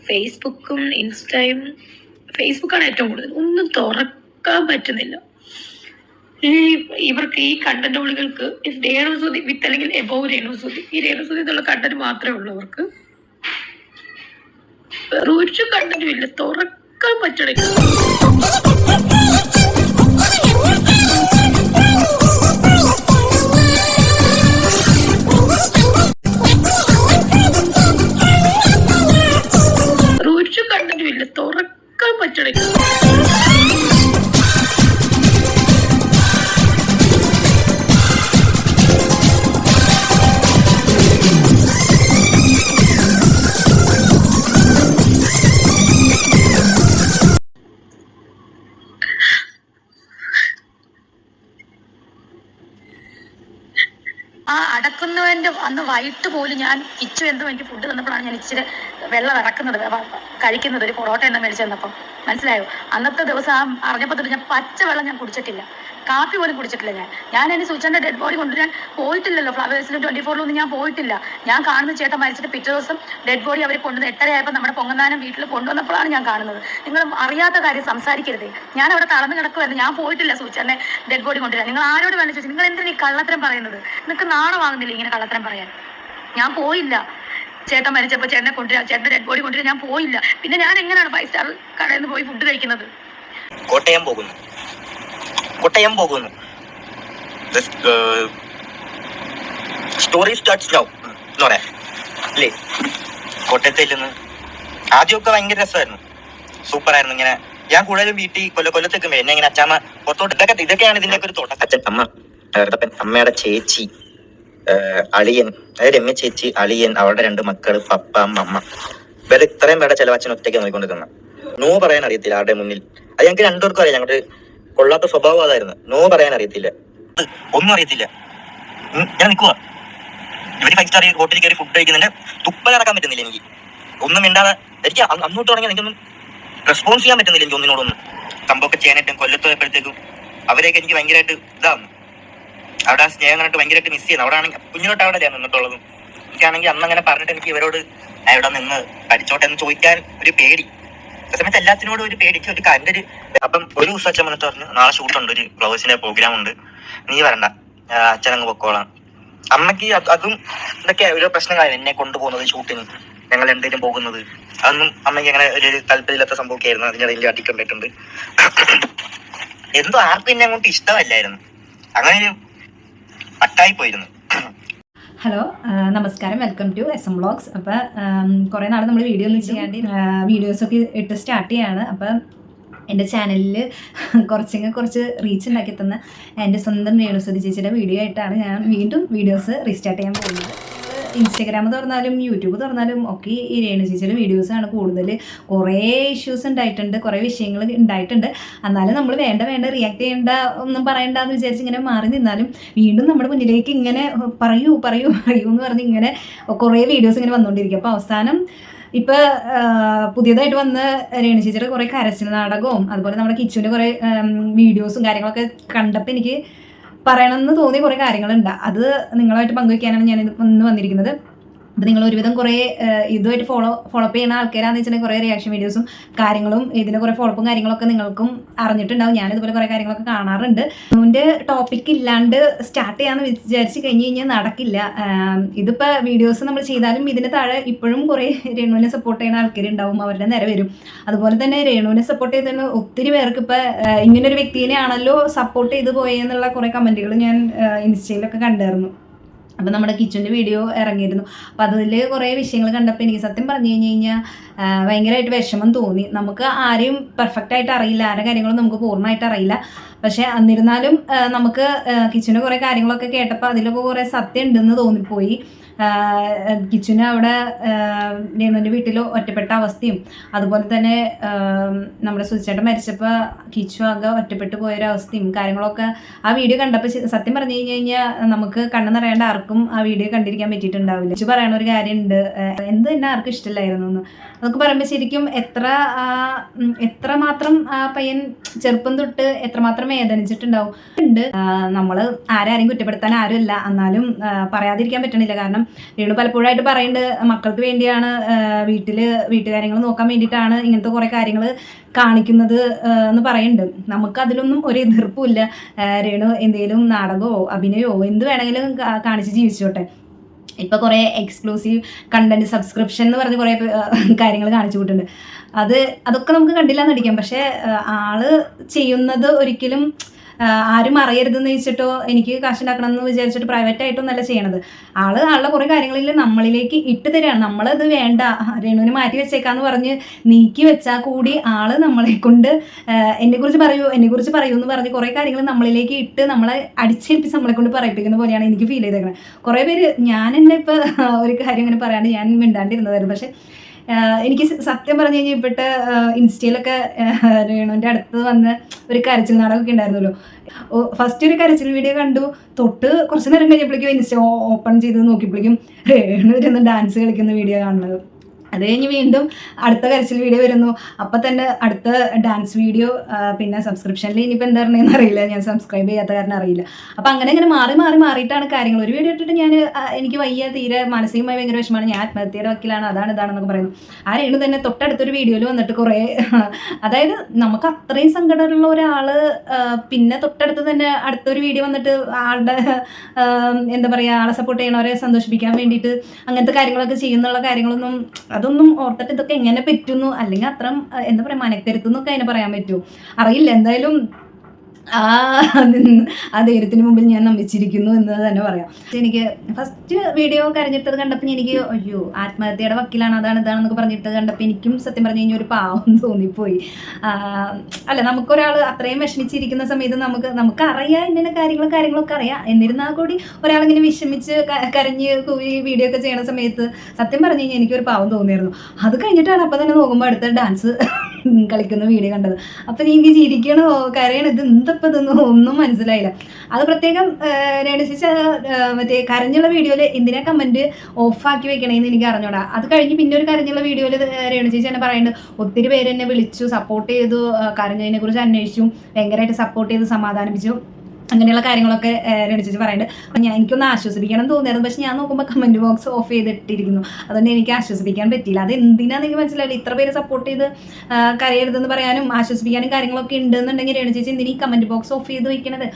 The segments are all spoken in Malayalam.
ഫേസ്ബുക്കും ഇൻസ്റ്റയും, ഫേസ്ബുക്കാണ് ഏറ്റവും കൂടുതൽ. ഒന്നും തുറക്കാൻ പറ്റുന്നില്ല. ഇവർക്ക് ഈ കണ്ടന്റ് ഉള്ളികൾക്ക് രേണുസുതി വിത്ത് അല്ലെങ്കിൽ എബോവ് രേണുസുതി, ഈ രേണുസുതി എന്നുള്ള കണ്ടന്റ് മാത്രമേ ഉള്ളൂ അവർക്ക്. ഒരു കണ്ടന്റും ഇല്ല, തുറക്കാൻ പറ്റണില്ല. ഒരു കണ്ടന്റും ഇല്ല, തുറക്കാൻ പറ്റണില്ല. ആ അടക്കുന്നവന്റെ അന്ന് വൈകിട്ട് പോലും ഞാൻ കിച്ചു എന്തോ എനിക്ക് ഫുഡ് തന്നപ്പോഴാണ് ഞാൻ ഇച്ചിരി വെള്ളം ഇറക്കുന്നത്, കഴിക്കുന്നത്. ഒരു പൊറോട്ട എണ്ണ മേടിച്ചു തന്നപ്പം മനസ്സിലായോ. അന്നത്തെ ദിവസം അറിഞ്ഞപ്പോൾ തൊട്ട് ഞാൻ പച്ചവെള്ളം ഞാൻ കുടിച്ചിട്ടില്ല, കാപ്പി പോലും കുടിച്ചിട്ടില്ല. ഞാൻ എന്നെ സൂചിച്ചാൻ്റെ ഡെഡ് ബോഡി കൊണ്ടുവരാൻ പോയിട്ടില്ലല്ലോ. ഫ്ലവേഴ്സിലും 24-ലൊന്നും ഞാൻ പോയിട്ടില്ല. ഞാൻ കാണുന്ന ചേട്ടൻ മരിച്ചിട്ട് പിറ്റേ ദിവസം ഡെഡ് ബോഡി അവർ കൊണ്ടുവന്ന് 8:30 നമ്മുടെ പൊങ്ങന്താനം വീട്ടിൽ കൊണ്ടുവന്നപ്പോഴാണ് ഞാൻ കാണുന്നത്. നിങ്ങൾ അറിയാത്ത കാര്യം സംസാരിക്കരുതേ. ഞാൻ അവിടെ തളർന്നു കിടക്കുമായിരുന്നു, ഞാൻ പോയിട്ടില്ല സൂചിച്ചാൻ്റെ ഡെഡ് ബോഡി കൊണ്ടുവരാൻ. നിങ്ങൾ ആരോട് വേണം ചോദിച്ചു, നിങ്ങൾ എന്തിനാണ് ഈ കള്ളത്തരം പറയുന്നത്? നിങ്ങൾക്ക് നാണമാകുന്നില്ല ഇങ്ങനെ കള്ളത്തരം പറയാൻ? ഞാൻ പോയില്ല. ചേട്ടൻ മരിച്ചപ്പോൾ ചേട്ടനെ കൊണ്ടുവരാൻ, ചേട്ടൻ്റെ ഡെഡ് ബോഡി കൊണ്ടുവരാൻ ഞാൻ പോയില്ല. പിന്നെ ഞാൻ എങ്ങനെയാണ് 5 സ്റ്റാർ കടയിൽ നിന്ന് പോയി ഫുഡ് കഴിക്കുന്നത്? കോട്ടയം പോകുന്നു സ്റ്റോറി സ്റ്റാർട്ട്സ് നൗ എന്ന് പറയാം അല്ലേ. കോട്ടയത്തിൽ നിന്ന് ആദ്യമൊക്കെ ഭയങ്കര രസമായിരുന്നു, സൂപ്പറായിരുന്നു. ഇങ്ങനെ ഞാൻ കൂടുതലും വീട്ടിൽ കൊല്ലത്തേക്ക് എന്നെ ഇങ്ങനെ അച്ഛമ്മ പുറത്തോട്ട് ഇതൊക്കെയാണ് ഇതിൻ്റെയൊക്കെ ഒരു തോട്ടം. അച്ഛൻ അമ്മയുടെ ചേച്ചി, അളിയൻ, അതായത് രമ്യ ചേച്ചി, അളിയൻ, അവരുടെ 2 മക്കള്, പപ്പ, അമ്മ, ഇവരെ ഇത്രയും പേരുടെ ചെലവച്ഛൻ ഒറ്റയ്ക്ക് നോക്കിക്കൊണ്ടിരിക്കുന്ന. നോ പറയാൻ അറിയത്തില്ല ആരുടെ മുന്നിൽ. അത് ഞങ്ങൾക്ക് 2 പേർക്കും അറിയാം, ഞങ്ങളുടെ കൊള്ളാത്ത സ്വഭാവം അതായിരുന്നു. നോ പറയാൻ അറിയത്തില്ല, ഒന്നും അറിയത്തില്ല. ഞാൻ നിൽക്കുക, ഇവര് 5 സ്റ്റാർ ഹോട്ടലിൽ കയറി ഫുഡ് കഴിക്കുന്നതിന്റെ തുപ്പ നടക്കാൻ പറ്റുന്നില്ല എനിക്ക്. ഒന്നും മിണ്ടാതെ എനിക്ക് അന്നോട്ട് തുടങ്ങി എനിക്കൊന്നും റെസ്പോൺസ് ചെയ്യാൻ പറ്റുന്നില്ല. എനിക്ക് ഒന്നിനോടൊന്നും സംഭവമൊക്കെ ചെയ്യാനായിട്ടും കൊല്ലത്ത് പോയപ്പോഴത്തേക്കും അവരെയൊക്കെ എനിക്ക് ഭയങ്കരമായിട്ട് ഇതാകുന്നു. അവിടെ ആ സ്നേഹം കണ്ടിട്ട് ഭയങ്കരമായിട്ട് മിസ് ചെയ്യുന്നു. അവിടെ ആണെങ്കിൽ കുഞ്ഞിലോട്ട് അവിടെ നിന്നിട്ടുള്ളതും. എനിക്കാണെങ്കിൽ അന്ന് അങ്ങനെ പറഞ്ഞിട്ട് എനിക്ക് ഇവരോട് അവിടെ നിന്ന് പഠിച്ചോട്ടെ എന്ന് ചോദിക്കാൻ ഒരു പേടി. ആ സമയത്ത് എല്ലാത്തിനോടും ഒരു പേടിക്ക് ഒരു കണ്ടൊരു. അപ്പം ഒരു ദിവസം അച്ഛൻ വന്നിട്ട് പറഞ്ഞു, നാളെ ഷൂട്ടുണ്ട്, ഒരു ഫ്ലവേഴ്സിന്റെ പ്രോഗ്രാം ഉണ്ട്, നീ വരണ്ട, അച്ഛനങ്ങ് പൊക്കോളാം. അമ്മയ്ക്ക് അതും ഇതൊക്കെ ഓരോ പ്രശ്നങ്ങളായിരുന്നു, എന്നെ കൊണ്ടുപോകുന്നത് ഷൂട്ടിന്, ഞങ്ങൾ എന്തെങ്കിലും പോകുന്നത്. അതൊന്നും അമ്മയ്ക്ക് അങ്ങനെ ഒരു താല്പര്യമില്ലാത്ത സംഭവമൊക്കെ ആയിരുന്നു. അതിനിടയിൽ അടിക്കൊണ്ടിട്ടുണ്ട്. എന്തോ ആർക്കും എന്നെ അങ്ങോട്ട് ഇഷ്ടമല്ലായിരുന്നു. അങ്ങനെ ഒരു അട്ടായി പോയിരുന്നു. ഹലോ, നമസ്കാരം, വെൽക്കം ടു SM വ്ളോഗ്സ്. അപ്പോൾ കുറേ നാൾ നമ്മൾ വീഡിയോ ഒന്നും ചെയ്യാണ്ട് വീഡിയോസൊക്കെ ഇട്ട് സ്റ്റാർട്ട് ചെയ്യാണ്. അപ്പം എൻ്റെ ചാനലിൽ കുറച്ച് റീച്ച് ഉണ്ടാക്കി തന്ന എൻ്റെ സ്വന്തം രേണുസുതി ചേച്ചിയുടെ വീഡിയോ ആയിട്ടാണ് ഞാൻ വീണ്ടും വീഡിയോസ് റീസ്റ്റാർട്ട് ചെയ്യാൻ പോകുന്നത്. ഇൻസ്റ്റഗ്രാം തുറന്നാലും യൂട്യൂബ് തുറന്നാലും ഒക്കെ ഈ രേണു ചേച്ചിയുടെ വീഡിയോസാണ് കൂടുതൽ. കുറേ ഇഷ്യൂസ് ഉണ്ടായിട്ടുണ്ട്, കുറേ വിഷയങ്ങൾ ഉണ്ടായിട്ടുണ്ട്. എന്നാലും നമ്മൾ വേണ്ട റിയാക്ട് ചെയ്യേണ്ട, ഒന്നും പറയണ്ടെന്ന് വിചാരിച്ച് ഇങ്ങനെ മാറി നിന്നാലും വീണ്ടും നമ്മുടെ മുന്നിലേക്ക് ഇങ്ങനെ പറയൂ എന്ന് പറഞ്ഞ് ഇങ്ങനെ കുറേ വീഡിയോസ് ഇങ്ങനെ വന്നുകൊണ്ടിരിക്കും. അപ്പോൾ അവസാനം ഇപ്പോൾ പുതിയതായിട്ട് വന്ന രേണു ചേച്ചിയുടെ കുറേ കരച്ചിൽ നാടകവും അതുപോലെ നമ്മുടെ കിച്ചുവിൻ്റെ കുറേ വീഡിയോസും കാര്യങ്ങളൊക്കെ കണ്ടപ്പോൾ എനിക്ക് പറയണമെന്ന് തോന്നിയ കുറേ കാര്യങ്ങളുണ്ട്. അത് നിങ്ങളുമായിട്ട് പങ്കുവയ്ക്കാനാണ് ഞാൻ ഇന്ന് വന്നിരിക്കുന്നത്. അപ്പോൾ നിങ്ങൾ ഒരുവിധം കുറേ ഇതുമായിട്ട് ഫോളോ അപ്പ് ചെയ്യുന്ന ആൾക്കാരാണെന്ന് വെച്ചിട്ടുണ്ടെങ്കിൽ കുറേ റിയാക്ഷൻ വീഡിയോസും കാര്യങ്ങളും ഇതിൻ്റെ കുറേ ഫോളോപ്പും കാര്യങ്ങളൊക്കെ നിങ്ങൾക്കും അറിഞ്ഞിട്ടുണ്ടാവും. ഞാനിതുപോലെ കുറേ കാര്യങ്ങളൊക്കെ കാണാറുണ്ട്. അതിൻ്റെ ടോപ്പിക് ഇല്ലാണ്ട് സ്റ്റാർട്ട് ചെയ്യാമെന്ന് വിചാരിച്ച് കഴിഞ്ഞാൽ നടക്കില്ല. ഇതിപ്പോൾ വീഡിയോസ് നമ്മൾ ചെയ്താലും ഇതിന് താഴെ ഇപ്പോഴും കുറേ രേണുവിനെ സപ്പോർട്ട് ചെയ്യുന്ന ആൾക്കാരുണ്ടാവും, അവരുടെ നേരെ വരും. അതുപോലെ തന്നെ രേണുവിനെ സപ്പോർട്ട് ചെയ്തതിന് ഒത്തിരി പേർക്ക് ഇപ്പോൾ ഇങ്ങനൊരു വ്യക്തിനെയാണല്ലോ സപ്പോർട്ട് ചെയ്ത് പോയെന്നുള്ള കുറേ കമൻറ്റുകൾ ഞാൻ ഇൻസ്റ്റയിലൊക്കെ കണ്ടായിരുന്നു. അപ്പോൾ നമ്മുടെ കിച്ചൻ്റെ വീഡിയോ ഇറങ്ങിയിരുന്നു. അപ്പോൾ അതിൽ കുറേ വിഷയങ്ങൾ കണ്ടപ്പോൾ എനിക്ക് സത്യം പറഞ്ഞു കഴിഞ്ഞാൽ ഭയങ്കരമായിട്ട് വിഷമം തോന്നി. നമുക്ക് ആരെയും പെർഫെക്റ്റായിട്ട് അറിയില്ല, ആരുടെ കാര്യങ്ങളും നമുക്ക് പൂർണ്ണമായിട്ട് അറിയില്ല. പക്ഷേ എന്നിരുന്നാലും നമുക്ക് കിച്ചൻ്റെ കുറേ കാര്യങ്ങളൊക്കെ കേട്ടപ്പോൾ അതിലൊക്കെ കുറേ സത്യം ഉണ്ടെന്ന് തോന്നിപ്പോയി. കിച്ചുവിന് അവിടെ രേണുവിൻ്റെ വീട്ടിൽ ഒറ്റപ്പെട്ട അവസ്ഥയും അതുപോലെ തന്നെ നമ്മുടെ സുചേട്ടൻ മരിച്ചപ്പോൾ കിച്ചു ആകെ ഒറ്റപ്പെട്ടു പോയൊരവസ്ഥയും കാര്യങ്ങളൊക്കെ ആ വീഡിയോ കണ്ടപ്പോൾ സത്യം പറഞ്ഞു കഴിഞ്ഞാൽ നമുക്ക് കണ്ണു നിറയേണ്ട ആർക്കും ആ വീഡിയോ കണ്ടിരിക്കാൻ പറ്റിയിട്ടുണ്ടാവില്ല. കിച്ചു പറയണ ഒരു കാര്യമുണ്ട്, എന്ത് തന്നെ ആർക്കും ഇഷ്ടമില്ലായിരുന്നു എന്ന്. അതൊക്കെ പറയുമ്പോൾ ശരിക്കും എത്രമാത്രം ആ പയ്യൻ ചെറുപ്പം തൊട്ട് എത്രമാത്രം വേദനിച്ചിട്ടുണ്ടാവും. നമ്മൾ ആരെയും കുറ്റപ്പെടുത്താൻ ആരുമില്ല, എന്നാലും പറയാതിരിക്കാൻ പറ്റണില്ല. കാരണം രേണു പലപ്പോഴായിട്ട് പറയുന്നുണ്ട് മക്കൾക്ക് വേണ്ടിയാണ്, വീട്ടുകാര്യങ്ങൾ നോക്കാൻ വേണ്ടിയിട്ടാണ് ഇങ്ങനത്തെ കുറേ കാര്യങ്ങൾ കാണിക്കുന്നത് എന്ന് പറയുന്നുണ്ട്. നമുക്ക് അതിലൊന്നും ഒരു എതിർപ്പുമില്ല. രേണു എന്തെങ്കിലും നാടകമോ അഭിനയമോ എന്ത് വേണമെങ്കിലും കാണിച്ച് ജീവിച്ചോട്ടെ. ഇപ്പം കുറേ എക്സ്ക്ലൂസീവ് കണ്ടന്റ് സബ്സ്ക്രിപ്ഷൻ എന്ന് പറഞ്ഞ് കുറേ കാര്യങ്ങൾ കാണിച്ചു വിട്ടിട്ടുണ്ട്. അതൊക്കെ നമുക്ക് കണ്ടില്ല എന്നടിക്കാം. പക്ഷേ ആള് ചെയ്യുന്നത് ഒരിക്കലും ആരും അറിയരുതെന്ന് വെച്ചിട്ടോ എനിക്ക് കാശുണ്ടാക്കണം എന്ന് വിചാരിച്ചിട്ട് പ്രൈവറ്റായിട്ടൊന്നും അല്ല ചെയ്യണത്. ആളുടെ കുറേ കാര്യങ്ങളിൽ നമ്മളിലേക്ക് ഇട്ട് തരികയാണ്. നമ്മളത് വേണ്ട, രേണുവിന് മാറ്റി വെച്ചേക്കാന്ന് പറഞ്ഞ് നീക്കി വെച്ചാൽ കൂടി ആള് നമ്മളെ കൊണ്ട് എന്നെക്കുറിച്ച് പറയൂ എന്ന് പറഞ്ഞ് കുറേ കാര്യങ്ങൾ നമ്മളിലേക്ക് ഇട്ട് നമ്മളെ അടിച്ചേൽപ്പിച്ച് നമ്മളെ കൊണ്ട് പറയിപ്പിക്കുന്ന പോലെയാണ് എനിക്ക് ഫീൽ ചെയ്തേക്കുന്നത്. കുറേ പേര് ഞാൻ എന്നെ ഇപ്പോൾ ഒരു കാര്യം ഇങ്ങനെ പറയാണ്ട് ഞാൻ മിണ്ടാണ്ടിരുന്നതായിരുന്നു. പക്ഷെ എനിക്ക് സത്യം പറഞ്ഞു കഴിഞ്ഞാൽ ഇപ്പോഴത്തെ ഇൻസ്റ്റയിലൊക്കെ രേണുവിൻ്റെ അടുത്ത് വന്ന് ഒരു കരച്ചിൽ നാടകമൊക്കെ ഉണ്ടായിരുന്നല്ലോ. ഫസ്റ്റ് ഒരു കരച്ചിൽ വീഡിയോ കണ്ടു, തൊട്ട് കുറച്ച് നേരം കഴിഞ്ഞപ്പോഴേക്കും ഇൻസ്റ്റ ഓപ്പൺ ചെയ്ത് നോക്കിയപ്പോഴേക്കും രേണു ഇരുന്ന് ഡാൻസ് കളിക്കുന്ന വീഡിയോ കാണുന്നത്. അത് കഴിഞ്ഞ് വീണ്ടും അടുത്ത കരച്ചിൽ വീഡിയോ വരുന്നു. അപ്പം തന്നെ അടുത്ത ഡാൻസ് വീഡിയോ. പിന്നെ സബ്സ്ക്രിപ്ഷനിൽ ഇനിയിപ്പോൾ എന്താ പറഞ്ഞതെന്ന് അറിയില്ല, ഞാൻ സബ്സ്ക്രൈബ് ചെയ്യാത്ത കാരണം അറിയില്ല. അപ്പം അങ്ങനെ മാറിയിട്ടാണ് കാര്യങ്ങൾ. ഒരു വീഡിയോ ഇട്ടിട്ട് എനിക്ക് വയ്യ, തീരെ മാനസികമായി ഭയങ്കര വിഷമമാണ്, ഞാൻ ആത്മഹത്യയുടെ വക്കിലാണ്, ഇതാണെന്നൊക്കെ പറയുന്നു. ആ രേണു തന്നെ തൊട്ടടുത്തൊരു വീഡിയോയിൽ വന്നിട്ട് കുറേ, അതായത് നമുക്ക് അത്രയും സങ്കടമുള്ള ഒരാൾ പിന്നെ തൊട്ടടുത്ത് തന്നെ അടുത്തൊരു വീഡിയോ വന്നിട്ട് ആളുടെ എന്താ പറയുക, ആളെ സപ്പോർട്ട് ചെയ്യണവരെ സന്തോഷിപ്പിക്കാൻ വേണ്ടിയിട്ട് അങ്ങനത്തെ കാര്യങ്ങളൊക്കെ ചെയ്യുന്നുള്ള കാര്യങ്ങളൊന്നും അതൊന്നും ഓർത്തിട്ട് ഇതൊക്കെ എങ്ങനെ പറ്റുന്നു, അല്ലെങ്കിൽ അത്ര എന്താ പറയുക മനക്കരുത്തുന്നൊക്കെ അതിനെ പറയാൻ പറ്റുമോ അറിയില്ല. എന്തായാലും ആ ധൈര്യത്തിന് മുമ്പിൽ ഞാൻ നമിച്ചിരിക്കുന്നു എന്ന് തന്നെ പറയാം. എനിക്ക് ഫസ്റ്റ് വീഡിയോ കരഞ്ഞിട്ടത് കണ്ടപ്പോൾ എനിക്ക് അയ്യോ ആത്മഹത്യയുടെ വക്കിലാണ്, ഇതാണെന്നൊക്കെ പറഞ്ഞിട്ട് കണ്ടപ്പോൾ എനിക്കും സത്യം പറഞ്ഞു കഴിഞ്ഞാൽ ഒരു പാവം തോന്നിപ്പോയി. അല്ല, നമുക്കൊരാൾ അത്രയും വിഷമിച്ചിരിക്കുന്ന സമയത്ത് നമുക്കറിയാം ഇങ്ങനെ കാര്യങ്ങളൊക്കെ അറിയാം. എന്നിരുന്നാൽ കൂടി ഒരാളിങ്ങനെ വിഷമിച്ച് കരഞ്ഞ് കൂടി വീഡിയോ ഒക്കെ ചെയ്യണ സമയത്ത് സത്യം പറഞ്ഞു കഴിഞ്ഞാൽ എനിക്കൊരു പാവം തോന്നിയായിരുന്നു. അത് കഴിഞ്ഞിട്ടാണ് അപ്പം തന്നെ നോക്കുമ്പോൾ അടുത്ത ഡാൻസ് കളിക്കുന്ന വീഡിയോ കണ്ടത്. അപ്പം എനിക്ക് ചിരിക്കണോ കരയണോ ഇതൊന്നും ഒന്നും മനസ്സിലായില്ല. അത് പ്രത്യേകം രേണു ചേച്ചി മറ്റേ കരഞ്ഞുള്ള വീഡിയോയിൽ എന്തിനാ കമൻറ്റ് ഓഫാക്കി വെക്കണേന്ന് എനിക്ക് അറിഞ്ഞൂടാ. അത് കഴിഞ്ഞ് പിന്നെ ഒരു കരഞ്ഞുള്ള വീഡിയോയിൽ രേണു ചേച്ചി തന്നെ പറയുന്നുണ്ട്, ഒത്തിരി പേര് എന്നെ വിളിച്ചു, സപ്പോർട്ട് ചെയ്തു, കരഞ്ഞതിനെ കുറിച്ച് അന്വേഷിച്ചു, ഭയങ്കരമായിട്ട് സപ്പോർട്ട് ചെയ്ത് സമാധാനിപ്പിച്ചു, അങ്ങനെയുള്ള കാര്യങ്ങളൊക്കെ രേണു ചേച്ചി പറയുന്നുണ്ട്. എനിക്കൊന്ന് ആശ്വസിപ്പിക്കണം തോന്നിയായിരുന്നു. പക്ഷെ ഞാൻ നോക്കുമ്പോൾ കമൻറ്റ് ബോക്സ് ഓഫ് ചെയ്തിട്ടിരിക്കുന്നു. അതുകൊണ്ട് എനിക്ക് ആശ്വസിപ്പിക്കാൻ പറ്റിയില്ല. അത് എന്തിനാന്ന് എനിക്ക് മനസ്സിലായില്ല. ഇത്ര പേര് സപ്പോർട്ട് ചെയ്ത് കരയരുതെന്ന് പറയാനും ആശ്വസിപ്പിക്കാനും കാര്യങ്ങളൊക്കെ ഉണ്ടെന്നുണ്ടെങ്കിൽ രേണു ചേച്ചി എന്തിനീ കമൻറ്റ് ബോക്സ് ഓഫ് ചെയ്ത് വയ്ക്കണത്?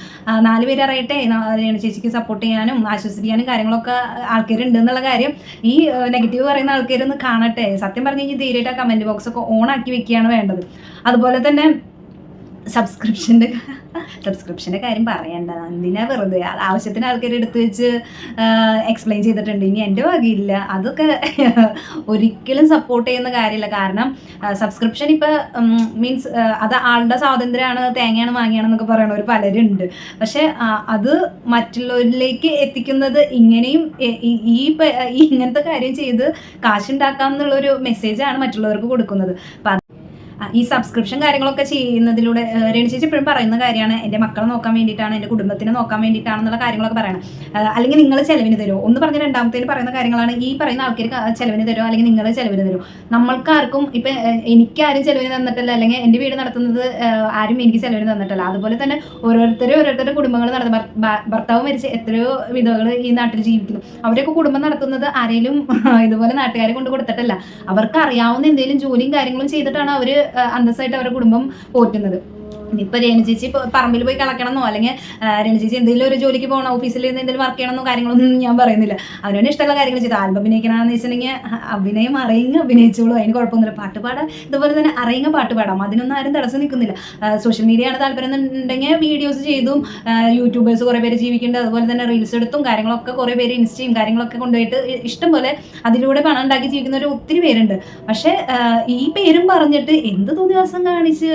4 പേര് അറിയട്ടെ രേണു ചേച്ചിക്ക് സപ്പോർട്ട് ചെയ്യാനും ആശ്വസിപ്പിക്കാനും കാര്യങ്ങളൊക്കെ ആൾക്കാരുണ്ട് എന്നുള്ള കാര്യം. ഈ നെഗറ്റീവ് പറയുന്ന ആൾക്കാരൊന്ന് കാണട്ടെ. സത്യം പറഞ്ഞു കഴിഞ്ഞാൽ ധൈര്യമായിട്ട് ആ കമൻറ്റ് ബോക്സ് ഒക്കെ ഓൺ ആക്കി വെക്കുകയാണ് വേണ്ടത്. അതുപോലെ തന്നെ സബ്സ്ക്രിപ്ഷൻ്റെ കാര്യം പറയണ്ട, എന്തിനാ വെറുതെ ആവശ്യത്തിന് ആൾക്കാർ എടുത്തു വെച്ച് എക്സ്പ്ലെയിൻ ചെയ്തിട്ടുണ്ട്. ഇനി എൻ്റെ വകയില്ല. അതൊക്കെ ഒരിക്കലും സപ്പോർട്ട് ചെയ്യുന്ന കാര്യമില്ല. കാരണം സബ്സ്ക്രിപ്ഷൻ ഇപ്പം മീൻസ് അത് ആളുടെ സ്വാതന്ത്ര്യമാണ്, തേങ്ങയാണ് മാങ്ങയാണെന്നൊക്കെ പറയണവർ പലരുണ്ട്. പക്ഷെ അത് മറ്റുള്ളവരിലേക്ക് എത്തിക്കുന്നത് ഇങ്ങനെയും ഇങ്ങനത്തെ കാര്യം ചെയ്ത് കാശുണ്ടാക്കാം എന്നുള്ളൊരു മെസ്സേജാണ് മറ്റുള്ളവർക്ക് കൊടുക്കുന്നത്. അപ്പം ഈ സബ്സ്ക്രിപ്ഷൻ കാര്യങ്ങളൊക്കെ ചെയ്യുന്നതിലൂടെ രേണു ചേച്ചി എപ്പോഴും പറയുന്ന കാര്യമാണ്, എൻ്റെ മക്കളെ നോക്കാൻ വേണ്ടിയിട്ടാണ്, എൻ്റെ കുടുംബത്തിനെ നോക്കാൻ വേണ്ടിയിട്ടാണെന്നുള്ള കാര്യങ്ങളൊക്കെ പറയണം. അല്ലെങ്കിൽ നിങ്ങൾ ചെലവിന് തരുമോ ഒന്ന് പറഞ്ഞ് രണ്ടാമത്തേന് പറയുന്ന കാര്യങ്ങളാണ്. ഈ പറയുന്ന ആൾക്കാർക്ക് ചെലവിന് തരുമോ അല്ലെങ്കിൽ നിങ്ങൾ ചെലവിന് തരുമോ? നമ്മൾക്കാർക്കും ഇപ്പം എനിക്കാരും ചെലവിന് തന്നിട്ടില്ല, അല്ലെങ്കിൽ എൻ്റെ വീട് നടത്തുന്നത് ആരും എനിക്ക് ചെലവിന് തന്നിട്ടില്ല. അതുപോലെ തന്നെ ഓരോരുത്തരുടെ കുടുംബങ്ങൾ ഭർത്താവ് മരിച്ച് എത്രയോ വിധവകൾ ഈ നാട്ടിൽ ജീവിക്കുന്നു. അവരൊക്കെ കുടുംബം നടത്തുന്നത് ആരെങ്കിലും ഇതുപോലെ നാട്ടുകാരെ കൊണ്ട് കൊടുത്തിട്ടല്ല. അവർക്ക് അറിയാവുന്ന എന്തെങ്കിലും ജോലിയും കാര്യങ്ങളും ചെയ്തിട്ടാണ് അവർ അന്തസ്സായിട്ട് അവരുടെ കുടുംബം പോറ്റുന്നത്. ഇപ്പൊ രേണു ചേച്ചി പറമ്പിൽ പോയി കളക്കണമെന്നോ അല്ലെങ്കിൽ രേണു ചേച്ചി എന്തെങ്കിലും ഒരു ജോലിക്ക് പോകണം, ഓഫീസിൽ നിന്ന് എന്തെങ്കിലും വർക്ക് ചെയ്യണമെന്നോ കാര്യങ്ങളൊന്നും ഞാൻ പറയുന്നില്ല. അവനവന് ഇഷ്ടമുള്ള കാര്യങ്ങൾ ചെയ്ത് ആൽബം അഭിനയിക്കണമെന്ന് വെച്ചിട്ടുണ്ടെങ്കിൽ അഭിനയം അറിയുക അഭിനയിച്ചോളൂ, അതിന് കുഴപ്പമൊന്നുമില്ല. പാട്ട് പാടാം, ഇതുപോലെ തന്നെ അറിയുക പാട്ട് പാടാം, അതിനൊന്നും ആരും തടസ്സം നിൽക്കുന്നില്ല. സോഷ്യൽ മീഡിയ ആണ് താല്പര്യം എന്നുണ്ടെങ്കിൽ വീഡിയോസ് ചെയ്തും യൂട്യൂബേഴ്സ് കുറേ പേര് ജീവിക്കുന്നുണ്ട്. അതുപോലെ തന്നെ റീൽസ് എടുത്തും കാര്യങ്ങളൊക്കെ കുറേ പേര് ഇൻസ്റ്റയും കാര്യങ്ങളൊക്കെ കൊണ്ടുപോയിട്ട് ഇഷ്ടം പോലെ അതിലൂടെ പണം ഉണ്ടാക്കി ജീവിക്കുന്നവർ ഒത്തിരി പേരുണ്ട്. പക്ഷെ ഈ പേരും പറഞ്ഞിട്ട് എന്ത് തോന്നിവാസം കാണിച്ച്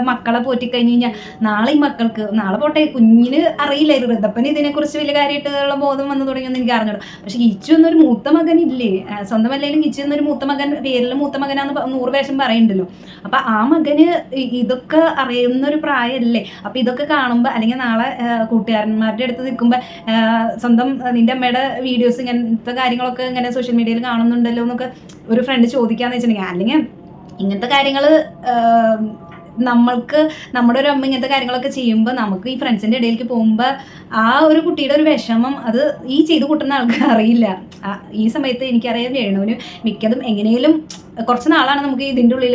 മക്കളെ പോറ്റിക്കഴിഞ്ഞ് കഴിഞ്ഞാൽ നാളെ ഈ മക്കൾക്ക് നാളെ പോട്ടെ കുഞ്ഞിന് അറിയില്ലായിരുന്നു, ഋതപ്പന് ഇതിനെക്കുറിച്ച് വലിയ കാര്യമായിട്ടുള്ള ബോധം വന്നു തുടങ്ങിയെന്ന് എനിക്ക് അറിഞ്ഞോളൂ. പക്ഷെ കിച്ചു എന്നൊരു മൂത്ത മകൻ ഇല്ലേ, സ്വന്തമല്ലെങ്കിലും കിച്ചു എന്നൊരു മൂത്ത മകൻ, പേരിൽ മൂത്ത മകനാന്ന് 100 വേഷം പറയുന്നുണ്ടല്ലോ. അപ്പം ആ മകന് ഇതൊക്കെ അറിയുന്നൊരു പ്രായമല്ലേ. അപ്പം ഇതൊക്കെ കാണുമ്പോൾ അല്ലെങ്കിൽ നാളെ കൂട്ടുകാരന്മാരുടെ അടുത്ത് നിൽക്കുമ്പോൾ സ്വന്തം നിൻ്റെ അമ്മയുടെ വീഡിയോസ് ഇങ്ങനത്തെ കാര്യങ്ങളൊക്കെ ഇങ്ങനെ സോഷ്യൽ മീഡിയയിൽ കാണുന്നുണ്ടല്ലോ എന്നൊക്കെ ഒരു ഫ്രണ്ട് ചോദിക്കാന്ന് വെച്ചിട്ടുണ്ടെങ്കിൽ, അല്ലെങ്കിൽ ഇങ്ങനത്തെ കാര്യങ്ങൾ നമ്മൾക്ക് നമ്മുടെ ഒരു അമ്മ ഇങ്ങനത്തെ കാര്യങ്ങളൊക്കെ ചെയ്യുമ്പോൾ നമുക്ക് ഈ ഫ്രണ്ട്സിൻ്റെ ഇടയിലേക്ക് പോകുമ്പോൾ ആ ഒരു കുട്ടിയുടെ ഒരു വിഷമം അത് ഈ ചെയ്ത് കൂട്ടുന്ന ആൾക്ക് അറിയില്ല. ഈ സമയത്ത് എനിക്കറിയാൻ വേണുവിന് മിക്കതും എങ്ങനെയും കുറച്ച് നാളാണ് നമുക്ക് ഇതിൻ്റെ ഉള്ളിൽ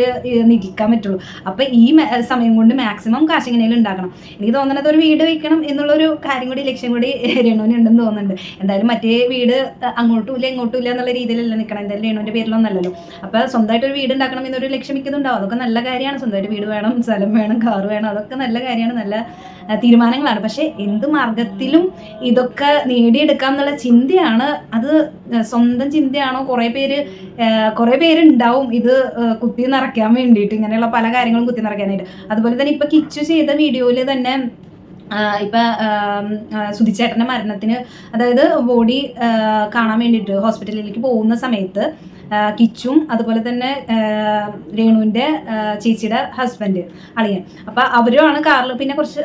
നിൽക്കാൻ പറ്റുള്ളൂ. അപ്പം ഈ സമയം കൊണ്ട് മാക്സിമം കാശ് എങ്ങനെയും ഉണ്ടാക്കണം. എനിക്ക് തോന്നുന്നത് ഒരു വീട് വയ്ക്കണം എന്നുള്ളൊരു കാര്യം കൂടി ലക്ഷ്യം കൂടി രേണുവിന് ഉണ്ടെന്ന് തോന്നുന്നുണ്ട്. എന്തായാലും മറ്റേ വീട് അങ്ങോട്ടും ഇല്ല ഇങ്ങോട്ടും ഇല്ല എന്നുള്ള രീതിയിലല്ല നിൽക്കണം. എന്തായാലും രേണുവിൻ്റെ പേരിലൊന്നല്ലല്ലോ. അപ്പോൾ സ്വന്തമായിട്ടൊരു വീട് ഉണ്ടാക്കണം എന്നൊരു ലക്ഷ്യം മിക്കതുണ്ടാവും. അതൊക്കെ നല്ല കാര്യമാണ്. സ്വന്തമായിട്ട് വീട് വേണം, സ്ഥലം വേണം, കാറ് വേണം, അതൊക്കെ നല്ല കാര്യമാണ്, നല്ല തീരുമാനങ്ങളാണ്. പക്ഷേ എന്ത് മാർഗത്തിലും ഇതൊക്കെ നേടിയെടുക്കാം എന്നുള്ള ചിന്തയാണ്. അത് സ്വന്തം ചിന്തയാണോ? കുറേ പേരുണ്ടാവും ഇത് കുത്തി നിറയ്ക്കാൻ വേണ്ടിയിട്ട്, ഇങ്ങനെയുള്ള പല കാര്യങ്ങളും കുത്തി നിറയ്ക്കാനായിട്ട്. അതുപോലെ തന്നെ ഇപ്പം കിച്ചു ചെയ്ത വീഡിയോയിൽ തന്നെ ഇപ്പം സുധിച്ചേട്ടൻ്റെ മരണത്തിന്, അതായത് ബോഡി കാണാൻ വേണ്ടിയിട്ട് ഹോസ്പിറ്റലിലേക്ക് പോകുന്ന സമയത്ത് കിച്ചും അതുപോലെ തന്നെ രേണുവിൻ്റെ ചേച്ചിയുടെ ഹസ്ബൻഡ് അളിയൻ, അപ്പോൾ അവരുമാണ് കാറിൽ. പിന്നെ കുറച്ച്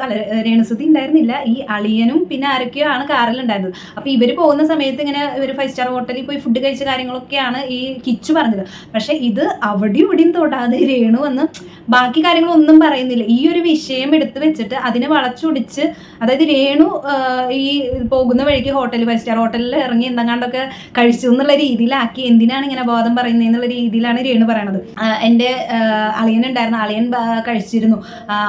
രേണുസുതി ഉണ്ടായിരുന്നില്ല, ഈ അളിയനും പിന്നെ ആരൊക്കെയോ ആണ് കാറിലുണ്ടായിരുന്നത്. അപ്പോൾ ഇവർ പോകുന്ന സമയത്ത് ഇങ്ങനെ ഇവർ 5 സ്റ്റാർ ഹോട്ടലിൽ പോയി ഫുഡ് കഴിച്ച കാര്യങ്ങളൊക്കെയാണ് ഈ കിച്ചു പറഞ്ഞത്. പക്ഷേ ഇത് അവിടെയും ഇവിടെയും തൊടാതെ രേണു വന്ന് ബാക്കി കാര്യങ്ങളൊന്നും പറയുന്നില്ല. ഈ ഒരു വിഷയം എടുത്ത് വെച്ചിട്ട് അതിനെ വളച്ചൊടിച്ച്, അതായത് രേണു ഈ പോകുന്ന വഴിക്ക് 5 സ്റ്റാർ ഹോട്ടലിൽ ഇറങ്ങി എന്തെങ്ങാണ്ടൊക്കെ കഴിച്ചു എന്നുള്ള രീതിയിലാക്കി, എന്തിനാണ് ഇങ്ങനെ ബോധം പറയുന്നത് എന്നുള്ള രീതിയിലാണ് രേണു പറയണത്. എൻ്റെ അളിയനുണ്ടായിരുന്നു, അളിയൻ കഴിച്ചിരുന്നു,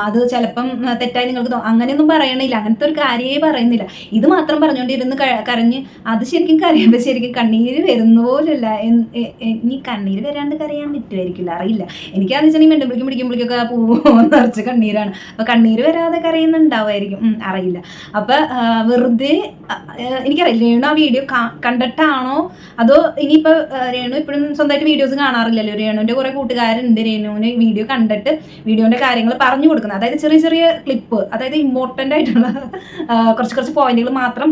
അത് ചിലപ്പം തെറ്റായി നിങ്ങൾക്ക് അങ്ങനെയൊന്നും പറയണില്ല, അങ്ങനത്തെ ഒരു കാര്യമേ പറയുന്നില്ല. ഇത് മാത്രം പറഞ്ഞുകൊണ്ടിരുന്ന് കരഞ്ഞ്, അത് ശരിക്കും കരയുമ്പോൾ ശരിക്കും കണ്ണീര് വരുന്ന പോലല്ല. ഇനി കണ്ണീര് വരാണ്ട് കരയാൻ പറ്റുമായിരിക്കില്ല, അറിയില്ല. എനിക്കാന്ന് വെച്ചിട്ടുണ്ടെങ്കിൽ പിടിക്കുമ്പോഴേക്കൊക്കെ നിറച്ച് കണ്ണീരാണ്. അപ്പോൾ കണ്ണീര് വരാതെ കരയുന്നുണ്ടാവുമായിരിക്കും, അറിയില്ല. അപ്പം വെറുതെ എനിക്കറിയില്ല രേണു ആ വീഡിയോ കണ്ടിട്ടാണോ അതോ ഇനിയിപ്പോൾ രേണു ഇപ്പോഴും സ്വന്തമായിട്ട് വീഡിയോസ് കാണാറില്ലല്ലോ. രേണുവിൻ്റെ കുറേ കൂട്ടുകാരുണ്ട് രേണുവിന് വീഡിയോ കണ്ടിട്ട് വീഡിയോൻ്റെ കാര്യങ്ങൾ പറഞ്ഞു കൊടുക്കുന്നത്. അതായത് ചെറിയ ചെറിയ ക്ലിപ്പ്, അതായത് ഇമ്പോർട്ടൻ്റ് ആയിട്ടുള്ള കുറച്ച് പോയിന്റുകൾ മാത്രം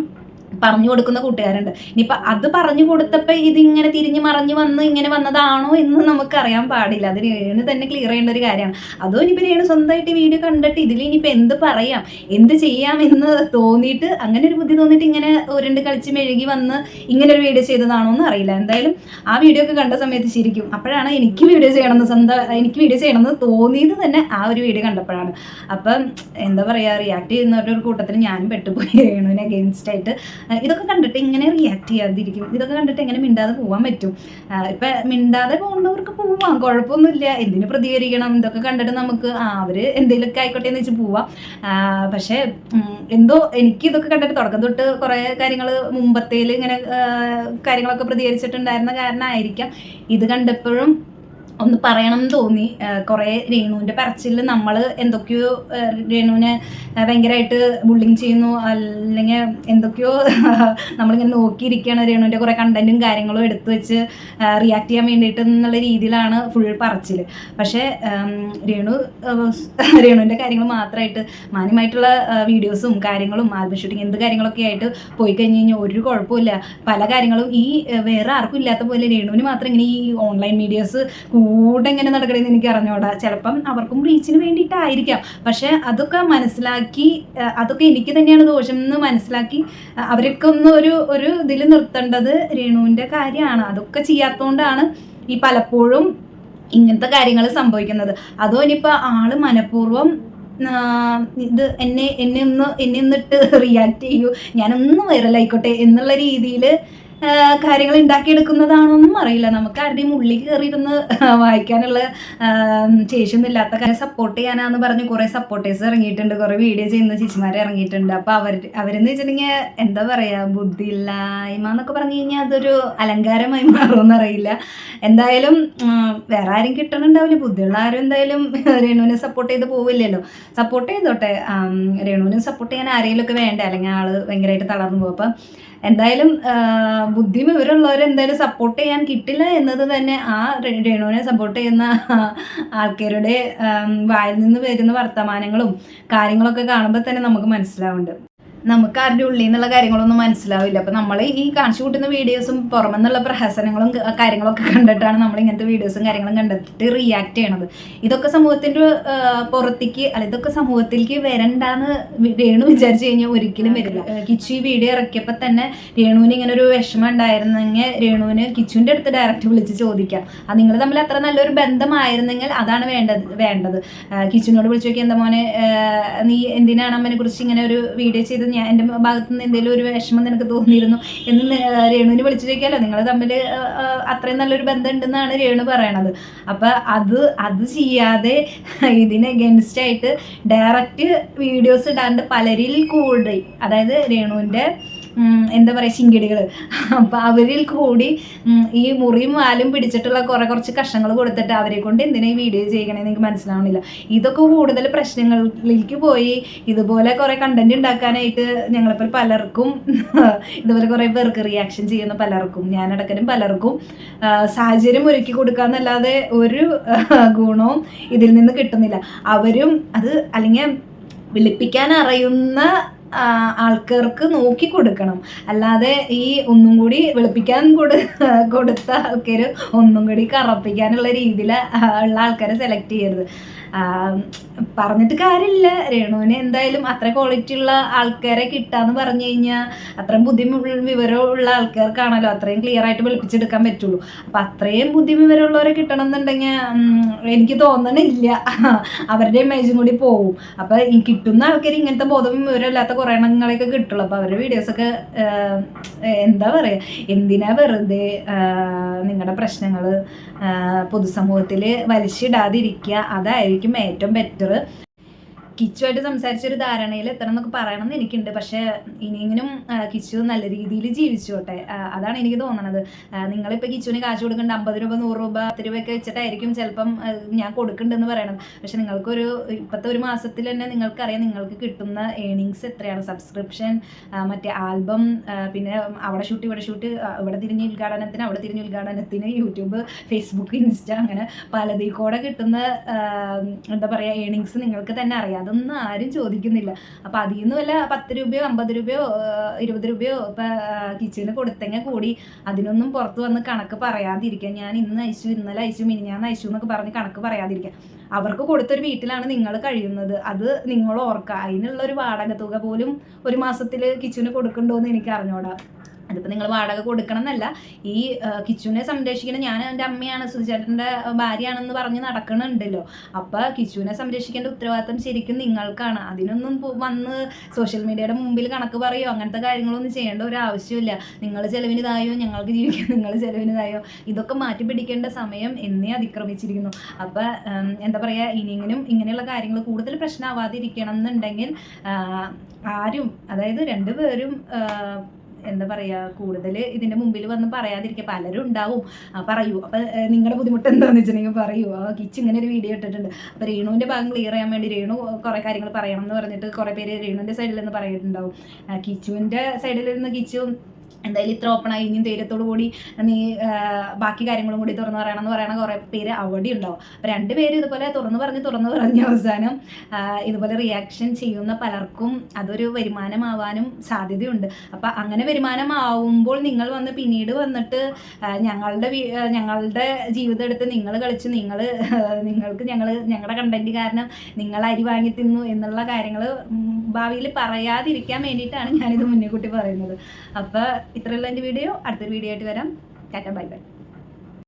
പറഞ്ഞു കൊടുക്കുന്ന കൂട്ടുകാരുണ്ട്. ഇനിയിപ്പോൾ അത് പറഞ്ഞു കൊടുത്തപ്പോൾ ഇതിങ്ങനെ തിരിഞ്ഞ് മറിഞ്ഞ് വന്ന് ഇങ്ങനെ വന്നതാണോ എന്ന് നമുക്കറിയാൻ പാടില്ല. അത് രേണു തന്നെ ക്ലിയർ ചെയ്യേണ്ട ഒരു കാര്യമാണ്. അതോ ഇനിയിപ്പോൾ രേണു സ്വന്തമായിട്ട് വീഡിയോ കണ്ടിട്ട് ഇതിൽ ഇനിയിപ്പോൾ എന്ത് പറയാം എന്ത് ചെയ്യാം എന്ന് തോന്നിയിട്ട്, അങ്ങനെ ഒരു ബുദ്ധി തോന്നിയിട്ട് ഇങ്ങനെ ഉരുണ്ട് കളിച്ച് മെഴുകി വന്ന് ഇങ്ങനെ ഒരു വീഡിയോ ചെയ്തതാണോ എന്ന് അറിയില്ല. എന്തായാലും ആ വീഡിയോ ഒക്കെ കണ്ട സമയത്ത് ശരിക്കും അപ്പോഴാണ് എനിക്ക് വീഡിയോ ചെയ്യണമെന്ന് തോന്നിയത് തന്നെ ആ ഒരു വീഡിയോ കണ്ടപ്പോഴാണ്. അപ്പം എന്താ പറയുക, റിയാക്ട് ചെയ്യുന്നവരുടെ ഒരു കൂട്ടത്തിൽ ഞാനും പെട്ടുപോയി രേണുവിന് അഗെയിൻസ്റ്റ് ആയിട്ട്. ഇതൊക്കെ കണ്ടിട്ട് ഇങ്ങനെ റിയാക്ട് ചെയ്യാതിരിക്കും, ഇതൊക്കെ കണ്ടിട്ട് എങ്ങനെ മിണ്ടാതെ പോകാൻ പറ്റും? ഇപ്പം മിണ്ടാതെ പോകുന്നവർക്ക് പോവാം, കുഴപ്പമൊന്നുമില്ല. എന്തിനു പ്രതികരിക്കണം? ഇതൊക്കെ കണ്ടിട്ട് നമുക്ക് അവർ എന്തെങ്കിലുമൊക്കെ ആയിക്കോട്ടെ എന്ന് വെച്ച് പോവാം. പക്ഷേ എന്തോ എനിക്ക് ഇതൊക്കെ കണ്ടിട്ട് തുടക്കം തൊട്ട് കുറേ കാര്യങ്ങൾ മുമ്പത്തേൽ ഇങ്ങനെ കാര്യങ്ങളൊക്കെ പ്രതികരിച്ചിട്ടുണ്ടായിരുന്ന കാരണമായിരിക്കാം ഇത് കണ്ടപ്പോഴും ഒന്ന് പറയണം എന്ന് തോന്നി. കുറേ രേണുവിൻ്റെ പറച്ചിൽ നമ്മൾ എന്തൊക്കെയോ രേണുവിനെ ഭയങ്കരമായിട്ട് ബുള്ളിങ് ചെയ്യുന്നു, അല്ലെങ്കിൽ എന്തൊക്കെയോ നമ്മളിങ്ങനെ നോക്കിയിരിക്കുകയാണ്. രേണുവിൻ്റെ കുറേ കണ്ടൻറ്റും കാര്യങ്ങളും എടുത്തു വെച്ച് റിയാക്ട് ചെയ്യാൻ വേണ്ടിയിട്ട് എന്നുള്ള രീതിയിലാണ് ഫുൾ പറച്ചിൽ. പക്ഷേ രേണുവിൻ്റെ കാര്യങ്ങൾ മാത്രമായിട്ട് മാന്യമായിട്ടുള്ള വീഡിയോസും കാര്യങ്ങളും ആൽബം ഷൂട്ടിങ് എന്ത് കാര്യങ്ങളൊക്കെ ആയിട്ട് പോയി കഴിഞ്ഞ് കഴിഞ്ഞാൽ ഒരു കുഴപ്പമില്ല. പല കാര്യങ്ങളും ഈ വേറെ ആർക്കും ഇല്ലാത്ത പോലെ രേണുവിന് മാത്രം ഇങ്ങനെ ഈ ഓൺലൈൻ മീഡിയാസ് കൂടെ എങ്ങനെ നടക്കണമെന്ന് എനിക്ക് അറിഞ്ഞൂടാ. ചിലപ്പം അവർക്കും റീച്ചിന് വേണ്ടിയിട്ടായിരിക്കാം. പക്ഷെ അതൊക്കെ മനസ്സിലാക്കി, അതൊക്കെ എനിക്ക് തന്നെയാണ് ദോഷം എന്ന് മനസ്സിലാക്കി അവരൊക്കെ ഒന്ന് ഒരു ഇതിൽ നിർത്തേണ്ടത് രേണുവിൻ്റെ കാര്യമാണ്. അതൊക്കെ ചെയ്യാത്തതുകൊണ്ടാണ് ഈ പലപ്പോഴും ഇങ്ങനത്തെ കാര്യങ്ങൾ സംഭവിക്കുന്നത്. അതോ ഇനിയിപ്പോൾ ആള് മനഃപൂർവ്വം ഇത് എന്നെ ഒന്നിട്ട് റിയാക്ട് ചെയ്യൂ, ഞാനൊന്ന് വൈറലായിക്കോട്ടെ എന്നുള്ള രീതിയിൽ കാര്യങ്ങൾ ഉണ്ടാക്കിയെടുക്കുന്നതാണോന്നും അറിയില്ല. നമുക്ക് ആരുടെയും ഉള്ളിൽ കയറിയിരുന്ന് വായിക്കാനുള്ള ശേഷിയൊന്നും ഇല്ലാത്ത കാര്യം സപ്പോർട്ട് ചെയ്യാനാന്ന് പറഞ്ഞ് കുറേ സപ്പോർട്ടേഴ്സ് ഇറങ്ങിയിട്ടുണ്ട്, കുറേ വീഡിയോ ചെയ്യുന്ന ചേച്ചിമാർ ഇറങ്ങിയിട്ടുണ്ട്. അപ്പോൾ അവരെന്ന് വെച്ചിട്ടുണ്ടെങ്കിൽ എന്താ പറയുക, ബുദ്ധിയില്ലായ്മ എന്നൊക്കെ പറഞ്ഞു കഴിഞ്ഞാൽ അതൊരു അലങ്കാരമായി മാറുമെന്ന് അറിയില്ല. എന്തായാലും വേറെ ആരും കിട്ടണുണ്ടാവില്ല, ബുദ്ധിയുള്ള ആരും എന്തായാലും രേണുവിനെ സപ്പോർട്ട് ചെയ്ത് പോവില്ലല്ലോ. സപ്പോർട്ട് ചെയ്തോട്ടെ, രേണുവിനെ സപ്പോർട്ട് ചെയ്യാൻ ആരെങ്കിലുമൊക്കെ വേണ്ടേ, അല്ലെങ്കിൽ ആൾ ഭയങ്കരമായിട്ട് തളർന്നു പോകും. അപ്പം എന്തായാലും ബുദ്ധിയും ഇവരുള്ളവരെന്തായാലും സപ്പോർട്ട് ചെയ്യാൻ കിട്ടില്ല എന്നത് തന്നെ ആ രേണുവിനെ സപ്പോർട്ട് ചെയ്യുന്ന ആൾക്കാരുടെ വായിൽ നിന്ന് വരുന്ന വർത്തമാനങ്ങളും കാര്യങ്ങളൊക്കെ കാണുമ്പോൾ തന്നെ നമുക്ക് മനസ്സിലാവുന്നുണ്ട്. നമുക്ക് ആരുടെ ഉള്ളിൽ നിന്നുള്ള കാര്യങ്ങളൊന്നും മനസ്സിലാവില്ല. അപ്പം നമ്മൾ ഈ കാണിച്ചു കൂട്ടുന്ന വീഡിയോസും പുറമെന്നുള്ള പ്രഹസനങ്ങളും കാര്യങ്ങളൊക്കെ കണ്ടിട്ടാണ് നമ്മൾ ഇങ്ങനത്തെ വീഡിയോസും കാര്യങ്ങളും കണ്ടിട്ട് റിയാക്ട് ചെയ്യണത്. ഇതൊക്കെ സമൂഹത്തിൻ്റെ പുറത്തേക്ക് ഇതൊക്കെ സമൂഹത്തിലേക്ക് വരണ്ടാന്ന് രേണു വിചാരിച്ചു കഴിഞ്ഞാൽ ഒരിക്കലും വരില്ല. കിച്ചു ഈ വീഡിയോ ഇറക്കിയപ്പോൾ തന്നെ രേണുവിന് ഇങ്ങനെ ഒരു വിഷമം ഉണ്ടായിരുന്നെങ്കിൽ രേണുവിന് കിച്ചുവിൻ്റെ അടുത്ത് ഡയറക്റ്റ് വിളിച്ച് ചോദിക്കാം. അത് നിങ്ങൾ തമ്മിൽ അത്ര നല്ലൊരു ബന്ധമായിരുന്നെങ്കിൽ അതാണ് വേണ്ടത്. കിച്ചുവിനോട് വിളിച്ചു നോക്കി, എന്താ മോനെ നീ എന്തിനാണ് അമ്മനെ കുറിച്ച് ഇങ്ങനെ ഒരു വീഡിയോ ചെയ്ത് എൻ്റെ ഭാഗത്തു നിന്ന് എന്തെങ്കിലും ഒരു വിഷമം നിനക്ക് തോന്നിയിരുന്നു എന്ന് രേണുവിന് വിളിച്ചു ചോദിക്കാമല്ലോ. നിങ്ങൾ തമ്മിൽ അത്രയും നല്ലൊരു ബന്ധം ഉണ്ടെന്നാണ് രേണു പറയണത്. അപ്പം അത് ചെയ്യാതെ ഇതിന് എഗൻസ്റ്റ് ആയിട്ട് ഡയറക്റ്റ് വീഡിയോസ് ഇടാണ്ട് പലരിൽ കൂടി, അതായത് രേണുവിൻ്റെ എന്താ പറയുക ശിങ്കിടികൾ, അപ്പം അവരിൽ കൂടി ഈ മുറിയും വാലും പിടിച്ചിട്ടുള്ള കുറച്ച് കഷ്ണങ്ങൾ കൊടുത്തിട്ട് അവരെ കൊണ്ട് എന്തിനാ ഈ വീഡിയോ ചെയ്യണമെന്ന് എനിക്ക് മനസ്സിലാവണില്ല. ഇതൊക്കെ കൂടുതൽ പ്രശ്നങ്ങളിലേക്ക് പോയി ഇതുപോലെ കുറേ കണ്ടന്റ് ഉണ്ടാക്കാനായിട്ട് ഞങ്ങളിപ്പോൾ പലർക്കും ഇതുപോലെ കുറേ പേർക്ക് റിയാക്ഷൻ ചെയ്യുന്ന പലർക്കും, ഞാനടക്കനും പലർക്കും സാഹചര്യം ഒരുക്കി കൊടുക്കാന്നല്ലാതെ ഒരു ഗുണവും ഇതിൽ നിന്ന് കിട്ടുന്നില്ല. അവരും അത് അല്ലെങ്കിൽ വിളിപ്പിക്കാൻ അറിയുന്ന ആൾക്കാർക്ക് നോക്കി കൊടുക്കണം, അല്ലാതെ ഈ ഒന്നും കൂടി വെളുപ്പിക്കാൻ കൊടുത്ത ആൾക്കാർ ഒന്നും കൂടി കറപ്പിക്കാനുള്ള രീതിയിൽ ഉള്ള ആൾക്കാരെ സെലക്ട് ചെയ്യരുത്. പറഞ്ഞിട്ട് കാര്യമില്ല, രേണുവിന് എന്തായാലും അത്ര ക്വാളിറ്റി ഉള്ള ആൾക്കാരെ കിട്ടാന്ന് പറഞ്ഞു കഴിഞ്ഞാൽ അത്രയും വിവരമുള്ള ആൾക്കാർക്കാണല്ലോ അത്രയും ക്ലിയർ ആയിട്ട് വെളുപ്പിച്ചെടുക്കാൻ പറ്റുള്ളൂ. അപ്പം അത്രയും വിവരമുള്ളവരെ കിട്ടണം എന്നുണ്ടെങ്കിൽ എനിക്ക് തോന്നണില്ല അവരുടെ ഇമേജും കൂടി പോകും. അപ്പം ഈ കിട്ടുന്ന ആൾക്കാർ ഇങ്ങനത്തെ ബോധവും വിവരമില്ലാത്ത കുറേ എണ്ണങ്ങളൊക്കെ കിട്ടുള്ളൂ. അപ്പോൾ അവരുടെ വീഡിയോസൊക്കെ എന്താ പറയുക, എന്തിനാ വെറുതെ നിങ്ങളുടെ പ്രശ്നങ്ങൾ പൊതുസമൂഹത്തിൽ വലിച്ചിടാതിരിക്കുക, അതായിരിക്കും ഏറ്റവും ബെറ്റർ. കിച്ചുമായിട്ട് സംസാരിച്ചൊരു ധാരണയിൽ എത്തണം എന്നൊക്കെ പറയണമെന്ന് എനിക്കുണ്ട്. പക്ഷേ ഇനിയെങ്കിലും കിച്ചു നല്ല രീതിയിൽ ജീവിച്ചോട്ടെ, അതാണ് എനിക്ക് തോന്നണത്. നിങ്ങളിപ്പോൾ കിച്ചുവിന് കാശ് കൊടുക്കേണ്ട 50 രൂപ 100 രൂപ 10 രൂപയൊക്കെ വെച്ചിട്ടായിരിക്കും ചിലപ്പം ഞാൻ കൊടുക്കുന്നുണ്ടെന്ന് പറയണത്. പക്ഷെ നിങ്ങൾക്കൊരു ഇപ്പോഴത്തെ ഒരു മാസത്തിൽ തന്നെ നിങ്ങൾക്കറിയാം നിങ്ങൾക്ക് കിട്ടുന്ന ഏണിങ്സ് എത്രയാണ്. സബ്സ്ക്രിപ്ഷൻ, മറ്റേ ആൽബം, പിന്നെ അവിടെ ഷൂട്ട് ഇവിടെ ഷൂട്ട്, ഇവിടെ തിരിഞ്ഞ് ഉദ്ഘാടനത്തിന് അവിടെ തിരിഞ്ഞ് ഉദ്ഘാടനത്തിന്, യൂട്യൂബ്, ഫേസ്ബുക്ക്, ഇൻസ്റ്റ, അങ്ങനെ പലതിൽ കൂടെ കിട്ടുന്ന എന്താ പറയുക ഏണിങ്സ് നിങ്ങൾക്ക് തന്നെ അറിയാം. അതൊന്നും ആരും ചോദിക്കുന്നില്ല. അപ്പം അതിൽ നിന്ന് വല്ല 10 രൂപയോ 50 രൂപയോ 20 രൂപയോ ഇപ്പം കിച്ചന് കൊടുത്തെങ്കിൽ കൂടി അതിനൊന്നും പുറത്ത് വന്ന് കണക്ക് പറയാതിരിക്കുക. ഞാൻ ഇന്ന് അയച്ചു, ഇന്നലെ അയച്ചു, മിനിഞ്ഞാന്ന് അയച്ചു എന്നൊക്കെ പറഞ്ഞ് കണക്ക് പറയാതിരിക്കുക. അവർക്ക് കൊടുത്തൊരു വീട്ടിലാണ് നിങ്ങൾ കഴിയുന്നത്, അത് നിങ്ങൾ ഓർക്കുക. അതിനുള്ളൊരു വാടക തുക പോലും ഒരു മാസത്തിൽ കിച്ചുവിന് കൊടുക്കണ്ടോ എന്ന് എനിക്ക് അറിഞ്ഞൂടാ. അതിപ്പോൾ നിങ്ങൾ വാടക കൊടുക്കണം എന്നല്ല, ഈ കിച്ചുവിനെ സംരക്ഷിക്കണം. ഞാൻ എൻ്റെ അമ്മയാണ്, സുധിച്ചേട്ടൻ്റെ ഭാര്യയാണെന്ന് പറഞ്ഞ് നടക്കണുണ്ടല്ലോ. അപ്പോൾ കിച്ചുവിനെ സംരക്ഷിക്കേണ്ട ഉത്തരവാദിത്തം ശരിക്കും നിങ്ങൾക്കാണ്. അതിനൊന്നും വന്ന് സോഷ്യൽ മീഡിയയുടെ മുമ്പിൽ കണക്ക് പറയുമോ അങ്ങനത്തെ കാര്യങ്ങളൊന്നും ചെയ്യേണ്ട ഒരു ആവശ്യമില്ല. നിങ്ങൾ ചിലവിനിതായോ, ഞങ്ങൾക്ക് ജീവിക്കാൻ നിങ്ങൾ ചിലവിനിതായോ, ഇതൊക്കെ മാറ്റി പിടിക്കേണ്ട സമയം എന്നേ അതിക്രമിച്ചിരിക്കുന്നു. അപ്പോൾ എന്താ പറയുക, ഇനിയെങ്കിലും ഇങ്ങനെയുള്ള കാര്യങ്ങൾ കൂടുതൽ പ്രശ്നമാവാതിരിക്കണം എന്നുണ്ടെങ്കിൽ ആരും, അതായത് രണ്ടുപേരും എന്താ പറയുക, കൂടുതൽ ഇതിൻ്റെ മുമ്പിൽ വന്ന് പറയാതിരിക്കുക. പലരും ഉണ്ടാവും പറയൂ. അപ്പം നിങ്ങളുടെ ബുദ്ധിമുട്ട് എന്താണെന്ന് വെച്ചിട്ടുണ്ടെങ്കിൽ പറയൂ, കിച്ചു ഇങ്ങനെ ഒരു വീഡിയോ ഇട്ടിട്ടുണ്ട്. അപ്പോൾ രേണുവിൻ്റെ ഭാഗം ക്ലിയർ ചെയ്യാൻ വേണ്ടി രേണു കുറേ കാര്യങ്ങൾ പറയണം എന്ന് പറഞ്ഞിട്ട് കുറേ പേര് രേണുവിൻ്റെ സൈഡിൽ നിന്ന് പറയുന്നുണ്ടാവും. കിച്ചുവിൻ്റെ സൈഡിൽ നിന്ന് കിച്ചു എന്തായാലും ഇത്ര ഓപ്പണായി ഇനിയും ധൈര്യത്തോടു കൂടി നീ ബാക്കി കാര്യങ്ങളും കൂടി തുറന്നു പറയണമെന്ന് പറയണ കുറേ പേര് അവിടെ ഉണ്ടാവും. അപ്പോൾ രണ്ടുപേരും ഇതുപോലെ തുറന്നു പറഞ്ഞ് അവസാനം ഇതുപോലെ റിയാക്ഷൻ ചെയ്യുന്ന പലർക്കും അതൊരു വരുമാനമാവാനും സാധ്യതയുണ്ട്. അപ്പം അങ്ങനെ വരുമാനമാവുമ്പോൾ നിങ്ങൾ വന്ന് പിന്നീട് വന്നിട്ട് ഞങ്ങളുടെ ജീവിതം എടുത്ത് നിങ്ങൾ കളിച്ച് നിങ്ങൾക്ക് ഞങ്ങളുടെ കണ്ടന്റ് കാരണം നിങ്ങൾ അരി വാങ്ങി തിന്നു എന്നുള്ള കാര്യങ്ങൾ ഭാവിയിൽ പറയാതിരിക്കാൻ വേണ്ടിയിട്ടാണ് ഞാനിത് മുന്നേ കൂട്ടി പറയുന്നത്. അപ്പോൾ ഇത്രയുള്ള എൻ്റെ വീഡിയോ. അടുത്തൊരു വീഡിയോ ആയിട്ട് വരാം. Tata, bye bye.